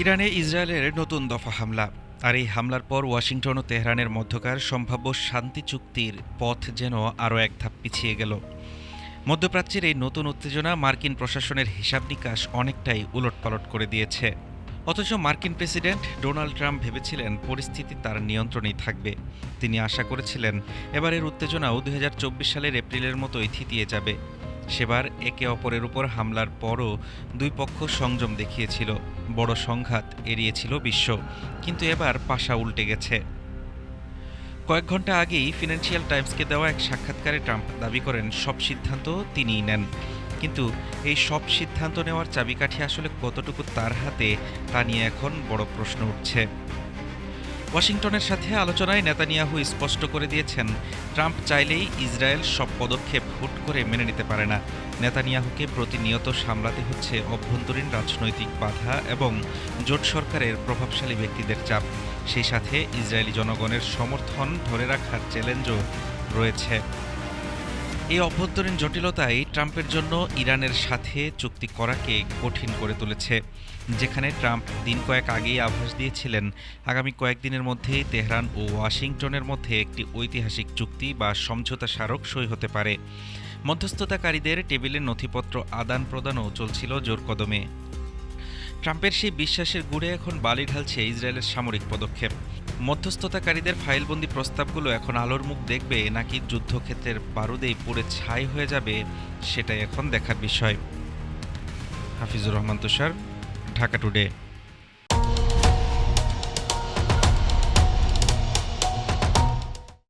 ইরানে ইসরায়েলের নতুন দফা হামলা। আর এই হামলার পর ওয়াশিংটন ও তেহরানের মধ্যকার সম্ভাব্য শান্তি চুক্তির পথ যেন আরও এক ধাপ পিছিয়ে গেল। মধ্যপ্রাচ্যের এই নতুন উত্তেজনা মার্কিন প্রশাসনের হিসাব নিকাশ অনেকটাই উলটপালট করে দিয়েছে। অথচ মার্কিন প্রেসিডেন্ট ডোনাল্ড ট্রাম্প ভেবেছিলেন পরিস্থিতি তার নিয়ন্ত্রণেই থাকবে। তিনি আশা করেছিলেন এবারের উত্তেজনাও ২০২৪ সালের এপ্রিলের মতোই থিতিয়ে যাবে। সেবার একে অপরের উপর হামলার পরও দুই পক্ষ সংযম দেখিয়েছিল, বড় সংঘাত এড়িয়েছিল বিশ্ব। কিন্তু এবার পাশা উল্টে গেছে। কয়েক ঘন্টা আগেই ফিনান্সিয়াল টাইমসকে দেওয়া এক সাক্ষাৎকারে ট্রাম্প দাবি করেন সব সিদ্ধান্ত তিনিই নেন। কিন্তু এই সব সিদ্ধান্ত নেওয়ার চাবিকাঠি আসলে কতটুকু তার হাতে, তা নিয়ে এখন বড় প্রশ্ন উঠছে। ওয়াশিংটনের সাথে আলোচনায় নেতানিয়াহু স্পষ্ট করে দিয়েছেন, ট্রাম্প চাইলেই ইসরায়েল সব পদক্ষেপ হুট করে মেনে নিতে পারে না। নেতানিয়াহুকে প্রতিনিয়ত সামলাতে হচ্ছে অভ্যন্তরীণ রাজনৈতিক বাধা এবং জোট সরকারের প্রভাবশালী ব্যক্তিদের চাপ। সেই সাথে ইসরায়েলি জনগণের সমর্থন ধরে রাখার চ্যালেঞ্জও রয়েছে। এই অভ্যন্তরীণ জটিলতাই ট্রাম্পের জন্য ইরানের সাথে চুক্তি করাকে কঠিন করে তুলেছে। যেখানে ট্রাম্প দিন কয়েক আগেই আভাস দিয়েছিলেন আগামী কয়েকদিনের মধ্যেই তেহরান ও ওয়াশিংটনের মধ্যে একটি ঐতিহাসিক চুক্তি বা সমঝোতা স্মারক সই হতে পারে। মধ্যস্থতাকারীদের টেবিলের নথিপত্র আদান প্রদানও চলছিল জোরকদমে। ট্রাম্পের সেই বিশ্বাসের গুড়ে এখন বালি ঢালছে ইসরায়েলের সামরিক পদক্ষেপ। মধ্যস্থতাকারীদের ফাইলবন্দি প্রস্তাবগুলো এখন আলোর মুখ দেখবে নাকি যুদ্ধক্ষেত্রের বারুদেই পুড়ে ছাই হয়ে যাবে, সেটাই এখন দেখার বিষয়। হাফিজুর রহমান তুষার, ঢাকা টুডে।